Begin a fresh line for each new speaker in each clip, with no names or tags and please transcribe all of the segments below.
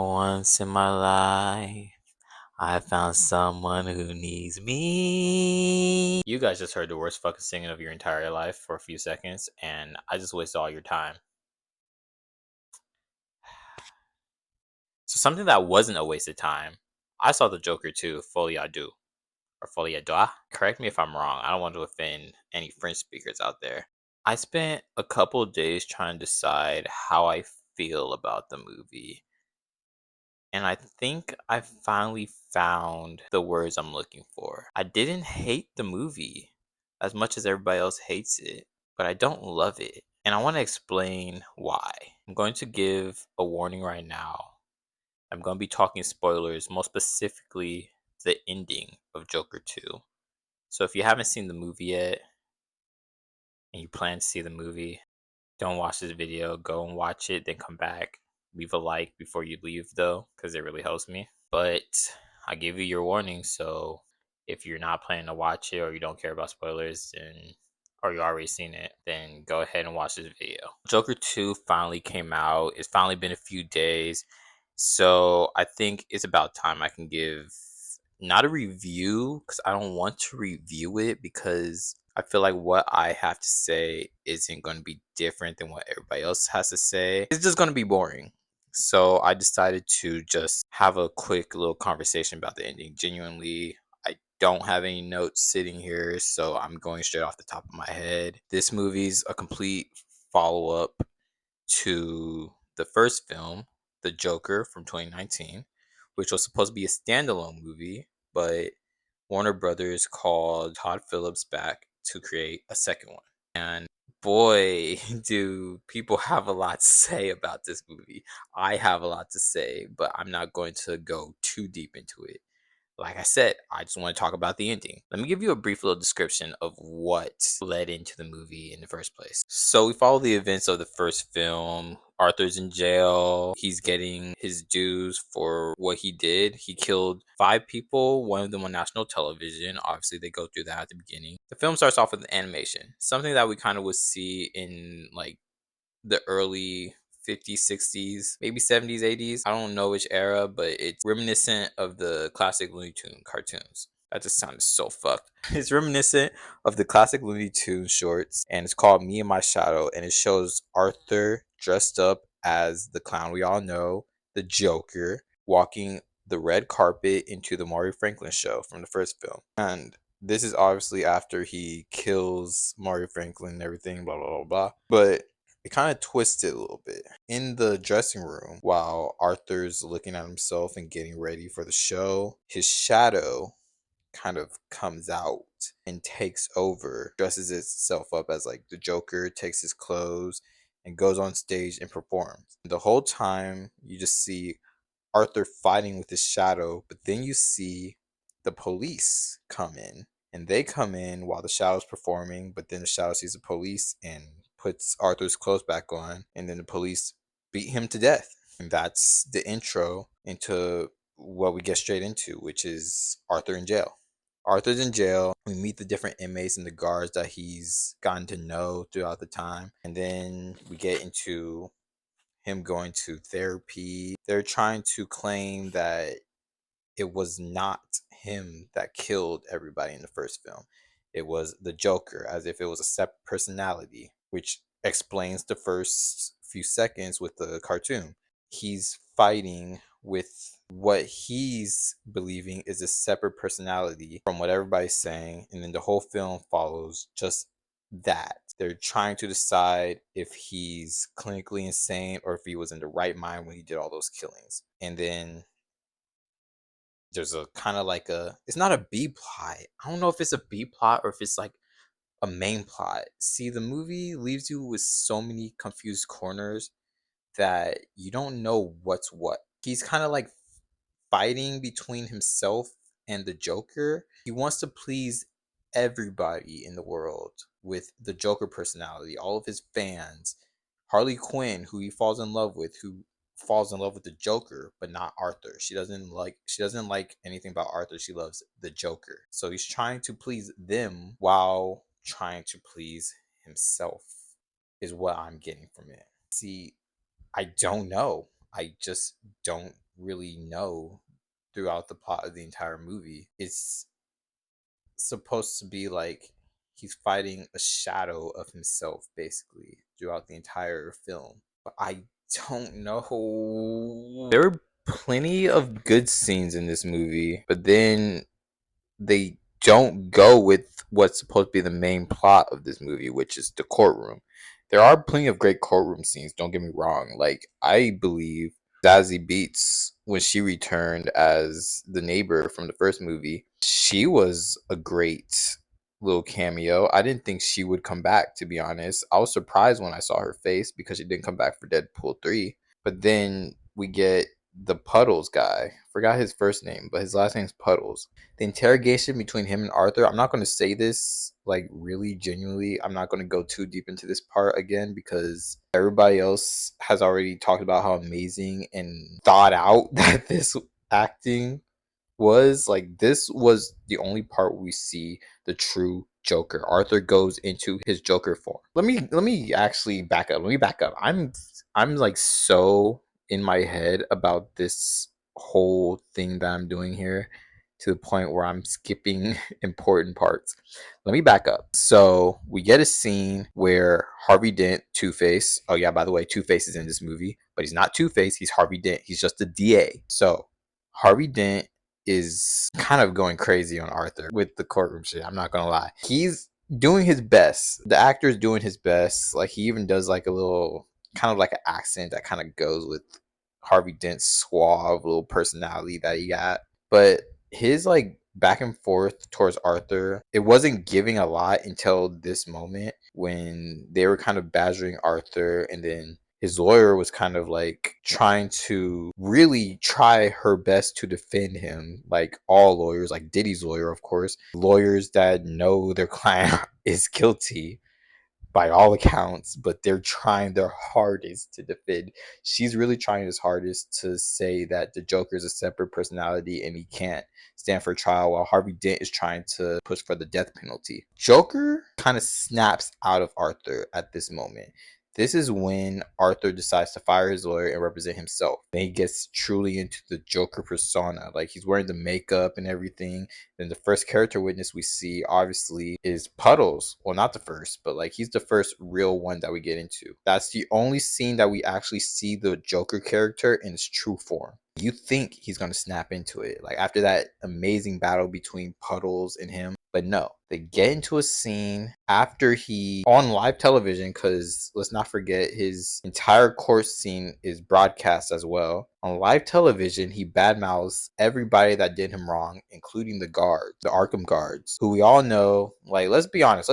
Once in my life, I found someone who needs me. You guys just heard the worst fucking singing of your entire life for a few seconds, and I just wasted all your time. So something that wasn't a waste of time, I saw the Joker too, Folie à Deux, or Folie à Deux. Correct me if I'm wrong. I don't want to offend any French speakers out there. I spent a couple of days trying to decide how I feel about the movie. And I think I finally found the words I'm looking for. I didn't hate the movie as much as everybody else hates it, but I don't love it. And I want to explain why. I'm going to give a warning right now. I'm going to be talking spoilers, most specifically the ending of Joker 2. So if you haven't seen the movie yet and you plan to see the movie, don't watch this video. Go and watch it, then come back. Leave a like before you leave, though, because it really helps me. But I give you your warning, so if you're not planning to watch it or you don't care about spoilers, or you already seen it, then go ahead and watch this video. Joker 2 finally came out. It's finally been a few days. So I think it's about time I can give not a review, because I don't want to review it, because I feel like what I have to say isn't going to be different than what everybody else has to say. It's just going to be boring. So I decided to just have a quick little conversation about the ending. Genuinely, I don't have any notes sitting here, so I'm going straight off the top of my head. This movie's a complete follow-up to the first film, The Joker from 2019, which was supposed to be a standalone movie, but Warner Brothers called Todd Phillips back to create a second one. And boy, do people have a lot to say about this movie. I have a lot to say, but I'm not going to go too deep into it. Like I said, I just want to talk about the ending. Let me give you a brief little description of what led into the movie in the first place. So we follow the events of the first film. Arthur's in jail. He's getting his dues for what he did. He killed 5 people, one of them on national television. Obviously, they go through that at the beginning. The film starts off with animation, something that we kind of would see in like the early 50s, 60s, maybe 70s, 80s. I don't know which era, but it's reminiscent of the classic Looney Tune cartoons. That just sounded so fucked. It's reminiscent of the classic Looney Tune shorts, and it's called Me and My Shadow, and it shows Arthur dressed up as the clown we all know, the Joker, walking the red carpet into the Maury Franklin show from the first film. And this is obviously after he kills Maury Franklin and everything, blah, blah, blah, blah. But it kind of twisted a little bit. In the dressing room, while Arthur's looking at himself and getting ready for the show, his shadow kind of comes out and takes over, dresses itself up as like the Joker, takes his clothes, and goes on stage and performs. The whole time, you just see Arthur fighting with his shadow, but then you see the police come in, and they come in while the shadow's performing, but then the shadow sees the police and puts Arthur's clothes back on, and then the police beat him to death. And that's the intro into what we get straight into, which is Arthur in jail. Arthur's in jail. We meet the different inmates and the guards that he's gotten to know throughout the time. And then we get into him going to therapy. They're trying to claim that it was not him that killed everybody in the first film. It was the Joker, as if it was a separate personality, which explains the first few seconds with the cartoon. He's fighting with what he's believing is a separate personality from what everybody's saying, and then the whole film follows just that. They're trying to decide if he's clinically insane or if he was in the right mind when he did all those killings. And then there's a kind of like it's not a B plot. I don't know if it's a B plot or if it's like a main plot. See, the movie leaves you with so many confused corners that you don't know what's what. He's kind of like fighting between himself and the Joker. He wants to please everybody in the world with the Joker personality, all of his fans. Harley Quinn, who he falls in love with, who falls in love with the Joker, but not Arthur. She doesn't like anything about Arthur. She loves the Joker. So he's trying to please them while trying to please himself, is what I'm getting from it. See, I don't know. I just don't really know throughout the plot of the entire movie. It's supposed to be like he's fighting a shadow of himself basically throughout the entire film. But I don't know. There were plenty of good scenes in this movie, but then they don't go with what's supposed to be the main plot of this movie, which is the courtroom. There are plenty of great courtroom scenes, don't get me wrong. Like, I believe Zazie Beetz, when she returned as the neighbor from the first movie, she was a great little cameo. I didn't think she would come back, to be honest. I was surprised when I saw her face because she didn't come back for Deadpool 3. But then we get the Puddles guy. Forgot his first name, but his last name's Puddles. The interrogation between him and Arthur, I'm not going to say this like really genuinely. I'm not going to go too deep into this part again because everybody else has already talked about how amazing and thought out that this acting was. Like, this was the only part where we see the true Joker. Arthur goes into his Joker form. Let me actually back up. Let me back up. I'm like so in my head about this whole thing that I'm doing here to the point where I'm skipping important parts. Let me back up. So we get a scene where Harvey Dent, Two-Face. Oh yeah, by the way, Two-Face is in this movie, but he's not Two-Face. He's Harvey Dent. He's just a DA. So Harvey Dent is kind of going crazy on Arthur with the courtroom shit. I'm not gonna lie. He's doing his best. The actor is doing his best. Like, he even does like a little kind of like an accent that kind of goes with Harvey Dent's suave little personality that he got. But his like back and forth towards Arthur, it wasn't giving a lot until this moment when they were kind of badgering Arthur, and then his lawyer was kind of like trying to really try her best to defend him, like all lawyers, like Diddy's lawyer, of course, lawyers that know their client is guilty by all accounts, but they're trying their hardest to defend. She's really trying his hardest to say that the Joker is a separate personality and he can't stand for trial, while Harvey Dent is trying to push for the death penalty. Joker kind of snaps out of Arthur at this moment. This is when Arthur decides to fire his lawyer and represent himself. And he gets truly into the Joker persona. Like, he's wearing the makeup and everything. Then the first character witness we see, obviously, is Puddles. Well, not the first, but like he's the first real one that we get into. That's the only scene that we actually see the Joker character in its true form. You think he's gonna snap into it, like after that amazing battle between Puddles and him. But no, they get into a scene after he on live television, because let's not forget his entire court scene is broadcast as well. On live television, he badmouths everybody that did him wrong, including the guards, the Arkham guards, who we all know, like, let's be honest.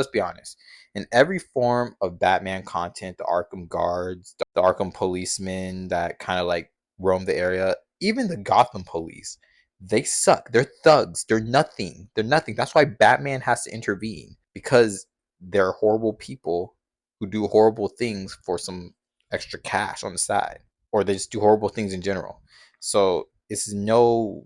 In every form of Batman content, the Arkham guards, the Arkham policemen that kind of like roam the area, even the Gotham police, they suck. They're thugs. They're nothing. They're nothing. That's why Batman has to intervene, because they're horrible people who do horrible things for some extra cash on the side, or they just do horrible things in general. So it's no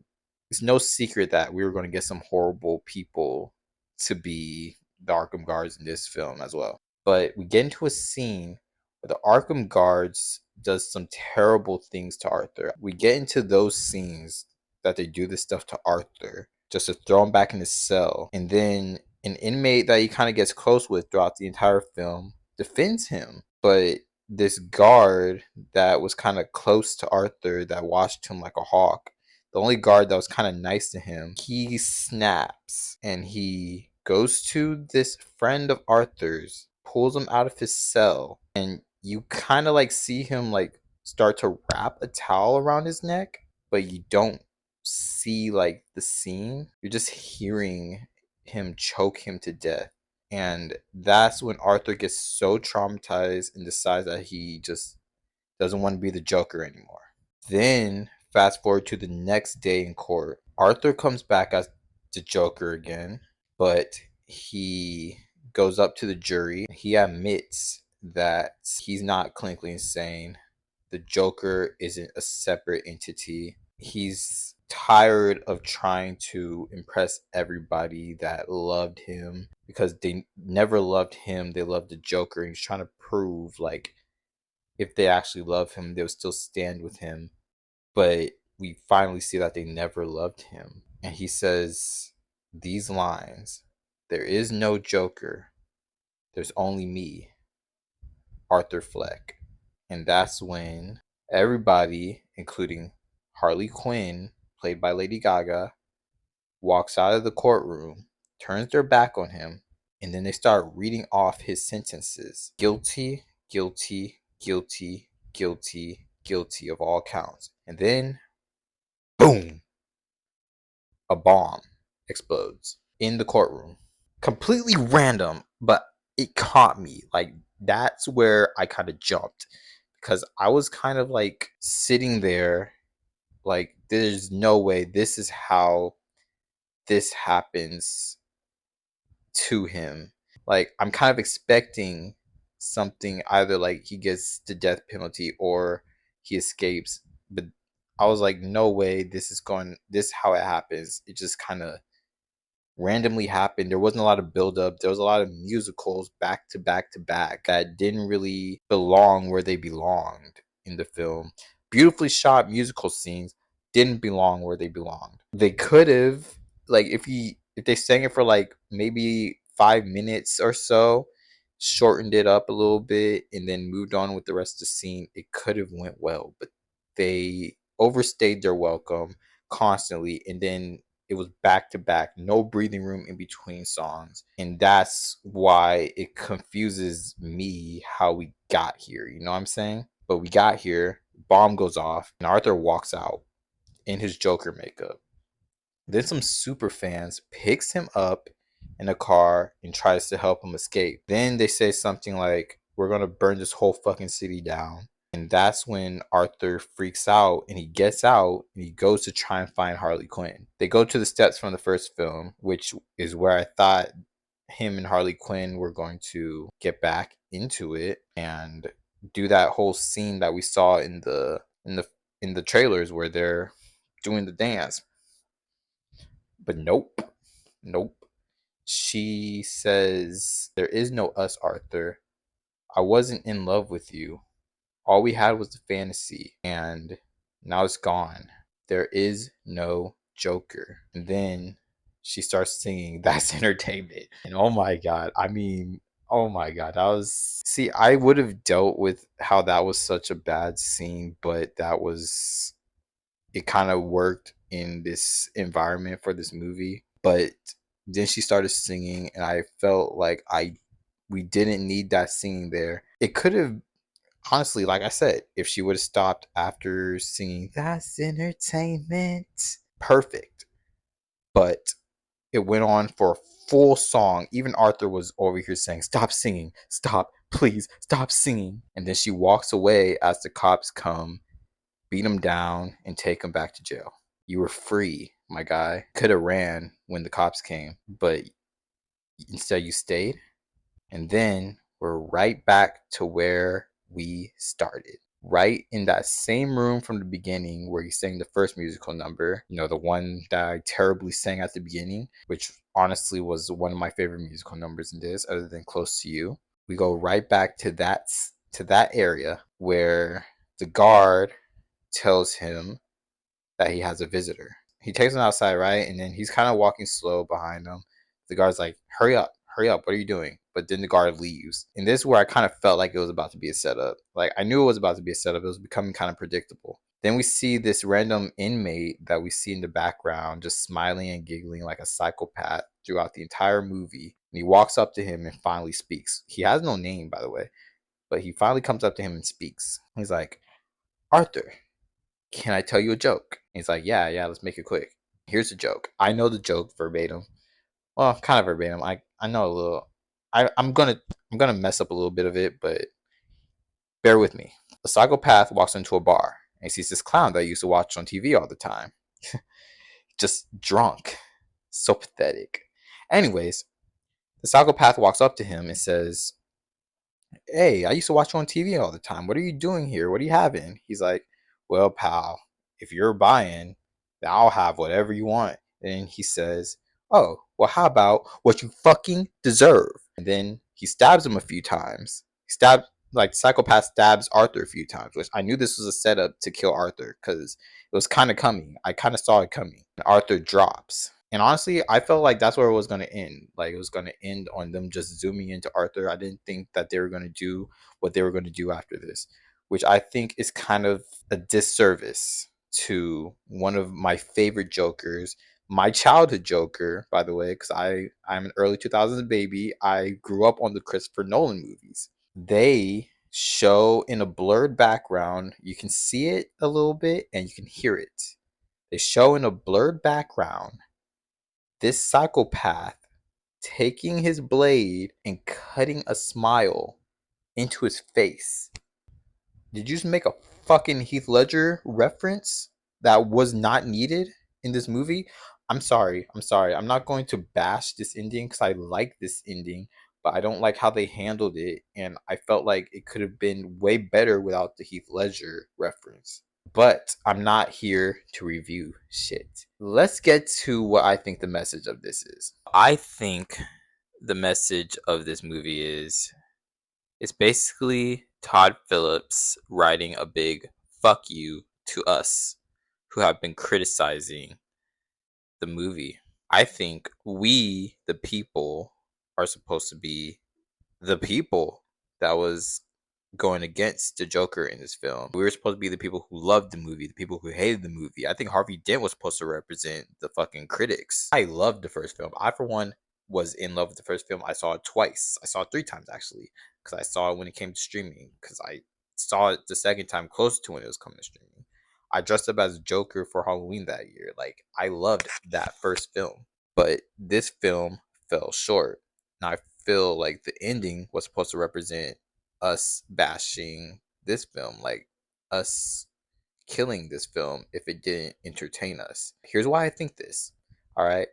secret that we were going to get some horrible people to be the Arkham guards in this film as well. But we get into a scene where the Arkham guards does some terrible things to Arthur. We get into those scenes that they do this stuff to Arthur just to throw him back in his cell. And then an inmate that he kind of gets close with throughout the entire film defends him. But this guard that was kind of close to Arthur, that watched him like a hawk, the only guard that was kind of nice to him, he snaps and he goes to this friend of Arthur's, pulls him out of his cell, and you kind of like see him like start to wrap a towel around his neck, but you don't see like the scene. You're just hearing him choke him to death. And that's when Arthur gets so traumatized and decides that he just doesn't want to be the Joker anymore. Then, fast forward to the next day in court, Arthur comes back as the Joker again, but he goes up to the jury. He admits that he's not clinically insane. The Joker isn't a separate entity. He's tired of trying to impress everybody that loved him, because they never loved him. They loved the Joker. And he's trying to prove, like, if they actually love him, they'll still stand with him. But
we finally see that they never loved him. And he says these lines: "There is no Joker, there's only me, Arthur Fleck." And that's when everybody, including Harley Quinn, played by Lady Gaga, walks out of the courtroom, turns their back on him, and then they start reading off his sentences: guilty, guilty, guilty, guilty, guilty of all counts. And then, boom, a bomb explodes in the courtroom. Completely random, but it caught me. Like, that's where I kind of jumped, because I was kind of like sitting there, like, there's no way this is how this happens to him. Like, I'm kind of expecting something, either like he gets the death penalty or he escapes. But I was like, no way, this is how it happens. It just kind of randomly happened. There wasn't a lot of build up. There was a lot of musicals back to back to back that didn't really belong where they belonged in the film. Beautifully shot musical scenes didn't belong where they belonged. They could have, like, if they sang it for like maybe 5 minutes or so, shortened it up a little bit, and then moved on with the rest of the scene, it could have went well. But they overstayed their welcome constantly, and then it was back to back, no breathing room in between songs. And that's why it confuses me how we got here. You know what I'm saying? But we got here, bomb goes off, and Arthur walks out in his Joker makeup. Then some super fans picks him up in a car and tries to help him escape. Then they say something like, "We're gonna burn this whole fucking city down." And that's when Arthur freaks out, and he gets out and he goes to try and find Harley Quinn. They go to the steps from the first film, which is where I thought him and Harley Quinn were going to get back into it and do that whole scene that we saw in the trailers where they're doing the dance. But nope. Nope. She says, "There is no us, Arthur. I wasn't in love with you. All we had was the fantasy, and now it's gone. There is no Joker." And then she starts singing "That's Entertainment." And oh my God. I mean, oh my God. That was. See, I would have dealt with how that was such a bad scene, but it kind of worked in this environment for this movie. But then she started singing, and I felt like we didn't need that singing there. It could have, honestly, like I said, if she would have stopped after singing "That's Entertainment," perfect. But it went on for a full song. Even Arthur was over here saying, "Stop singing, stop, please, stop singing." And then she walks away as the cops come, beat him down, and take him back to jail. You were free, my guy. Could have ran when the cops came, but instead you stayed. And then we're right back to where we started. Right in that same room from the beginning where he sang the first musical number, the one that I terribly sang at the beginning, which honestly was one of my favorite musical numbers in this, other than Close to You. We go right back to that area where the guard tells him that he has a visitor. He takes him outside, right? And then he's kind of walking slow behind him. The guard's like, hurry up, what are you doing?" But then the guard leaves. And this is where I kind of felt like it was about to be a setup. Like, I knew it was about to be a setup. It was becoming kind of predictable. Then we see this random inmate that we see in the background just smiling and giggling like a psychopath throughout the entire movie. And he walks up to him and finally speaks. He has no name, by the way, but he finally comes up to him and speaks. He's like, "Arthur, can I tell you a joke?" He's like, yeah, let's make it quick. Here's the joke. I know the joke verbatim. Well, kind of verbatim. I know a little. I'm gonna mess up a little bit of it, but bear with me. A psychopath walks into a bar and he sees this clown that he used to watch on TV all the time. Just drunk. So pathetic. Anyways, the psychopath walks up to him and says, "Hey, I used to watch you on TV all the time. What are you doing here? What are you having?" He's like, "Well, pal, if you're buying, then I'll have whatever you want." And he says, "Oh, well, how about what you fucking deserve?" And then he stabs him a few times. He stabs like psychopath stabs Arthur a few times, which I knew this was a setup to kill Arthur because it was kind of coming. I kind of saw it coming. And Arthur drops. And honestly, I felt like that's where it was going to end. Like it was going to end on them just zooming into Arthur. I didn't think that they were going to do what they were going to do after this, which I think is kind of a disservice to one of my favorite Jokers, my childhood Joker, by the way, because I'm an early 2000s baby. I grew up on the Christopher Nolan movies. They show in a blurred background. You can see it a little bit and you can hear it. They show in a blurred background this psychopath taking his blade and cutting a smile into his face. Did you just make a fucking Heath Ledger reference that was not needed in this movie? I'm sorry. I'm sorry. I'm not going to bash this ending because I like this ending, but I don't like how they handled it. And I felt like it could have been way better without the Heath Ledger reference. But I'm not here to review shit. Let's get to what I think the message of this is.
I think the message of this movie is it's basically Todd Phillips writing a big fuck you to us who have been criticizing the movie. I think we, the people, are supposed to be the people that was going against the Joker in this film. We were supposed to be the people who loved the movie, the people who hated the movie. I think Harvey Dent was supposed to represent the fucking critics. I loved the first film. I, for one, was in love with the first film. I saw it twice. I saw it 3 times actually, because I saw it when it came to streaming. Because I saw it the second time close to when it was coming to streaming. I dressed up as Joker for Halloween that year. Like I loved that first film, but this film fell short. And I feel like the ending was supposed to represent us bashing this film, like us killing this film if it didn't entertain us. Here's why I think this. All right.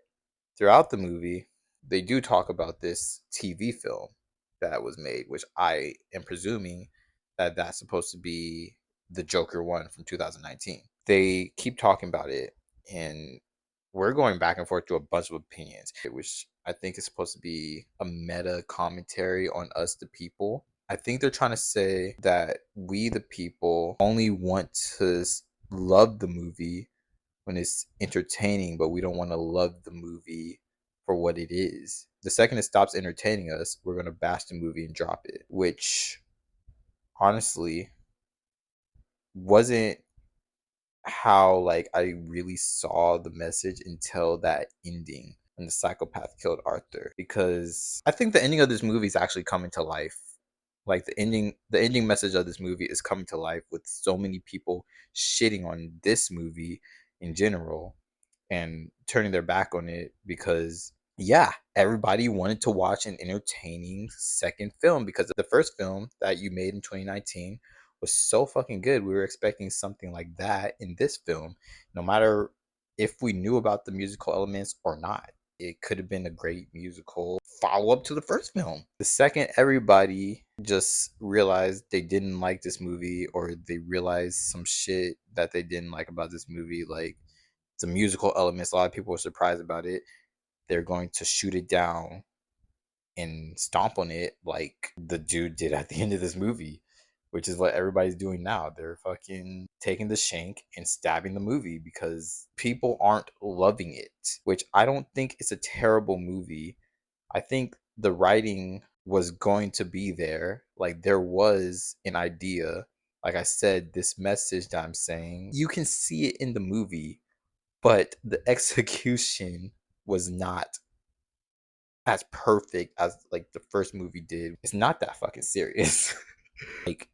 Throughout the movie, they do talk about this TV film that was made, which I am presuming that that's supposed to be the Joker one from 2019. They keep talking about it, and we're going back and forth to a bunch of opinions, which I think is supposed to be a meta commentary on us, the people. I think they're trying to say that we, the people, only want to love the movie when it's entertaining, but we don't want to love the movie for what it is. The second it stops entertaining us, we're going to bash the movie and drop it, which honestly wasn't how like I really saw the message until that ending when the psychopath killed Arthur, because I think the ending of this movie is actually coming to life. Like the ending message of this movie is coming to life with so many people shitting on this movie in general and turning their back on it because yeah, everybody wanted to watch an entertaining second film because the first film that you made in 2019 was so fucking good. We were expecting something like that in this film, no matter if we knew about the musical elements or not. It could have been a great musical follow up to the first film. The second everybody just realized they didn't like this movie or they realized some shit that they didn't like about this movie, like the musical elements, a lot of people were surprised about it. They're going to shoot it down and stomp on it like the dude did at the end of this movie, which is what everybody's doing now. They're fucking taking the shank and stabbing the movie because people aren't loving it, which I don't think it's a terrible movie. I think the writing was going to be there. Like there was an idea. Like I said, this message that I'm saying, you can see it in the movie, but the execution was not as perfect as like the first movie did. It's not that fucking serious. Like,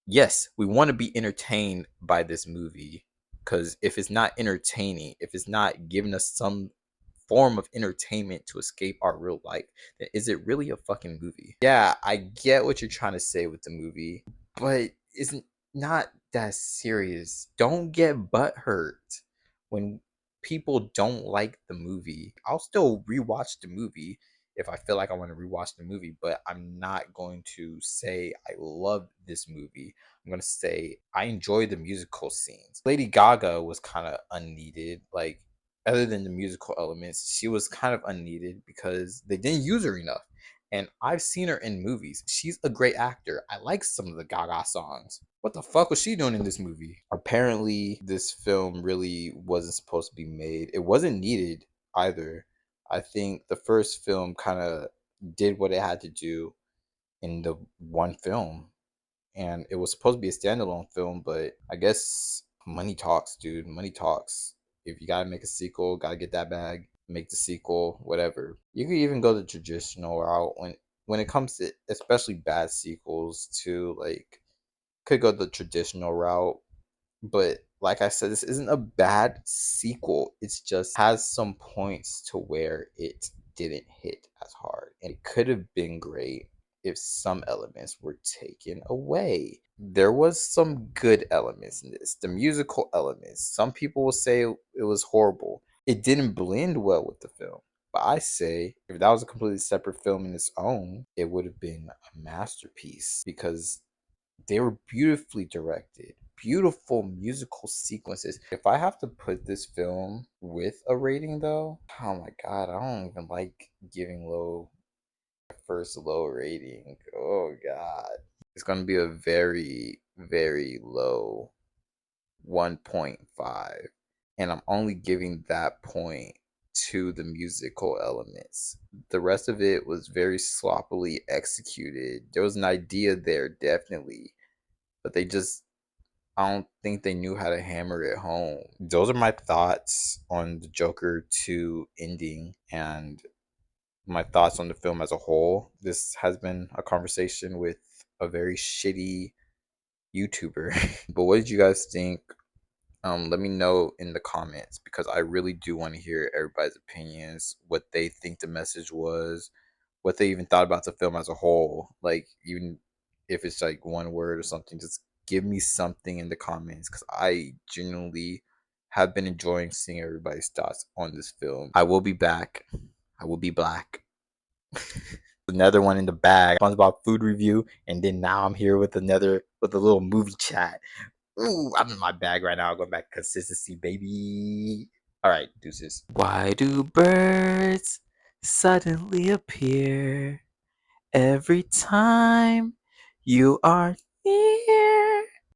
yes, we want to be entertained by this movie because if it's not entertaining, if it's not giving us some form of entertainment to escape our real life, then is it really a fucking movie? Yeah, I get what you're trying to say with the movie, but it's not that serious. Don't get butthurt when people don't like the movie. I'll still rewatch the movie if I feel like I want to rewatch the movie, but I'm not going to say I love this movie. I'm going to say I enjoy the musical scenes. Lady Gaga was kind of unneeded. Like, other than the musical elements, she was kind of unneeded because they didn't use her enough.
And I've seen her in movies. She's a great actor. I like some of the Gaga songs. What the fuck was she doing in this movie? Apparently, this film really wasn't supposed to be made. It wasn't needed either. I think the first film kind of did what it had to do in the one film, and it was supposed to be a standalone film, but I guess money talks, dude. Money talks. If you gotta make a sequel, gotta get that bag, make the sequel, whatever. You could even go the traditional route when it comes to especially bad sequels too. Like, could go the traditional route, but like I said, this isn't a bad sequel. It's just has some points to where it didn't hit as hard. And it could have been great if some elements were taken away. There was some good elements in this. The musical elements. Some people will say it was horrible. It didn't blend well with the film. But I say if that was a completely separate film in its own, it would have been a masterpiece because they were beautifully directed, beautiful musical sequences. If I have to put this film with a rating though, oh my god, I don't even like giving low first low rating. Oh god. It's gonna be a very, very low 1.5. And I'm only giving that point to the musical elements. The rest of it was very sloppily executed. There was an idea there, definitely, but they just I don't think they knew how to hammer it home. Those are my thoughts on the Joker 2 ending and my thoughts on the film as a whole. This has been a conversation with a very shitty YouTuber. But what did you guys think? Let me know in the comments because I really do want to hear everybody's opinions, what they think the message was, what they even thought about the film as a whole. Like, even if it's like one word or something, just give me something in the comments because I genuinely have been enjoying seeing everybody's thoughts on this film. I will be back. I will be black. Another one in the bag. SpongeBob food review, and then now I'm here with a little movie chat. Ooh, I'm in my bag right now. Going back to consistency, baby. All right, deuces. Why do birds suddenly appear every time you are near?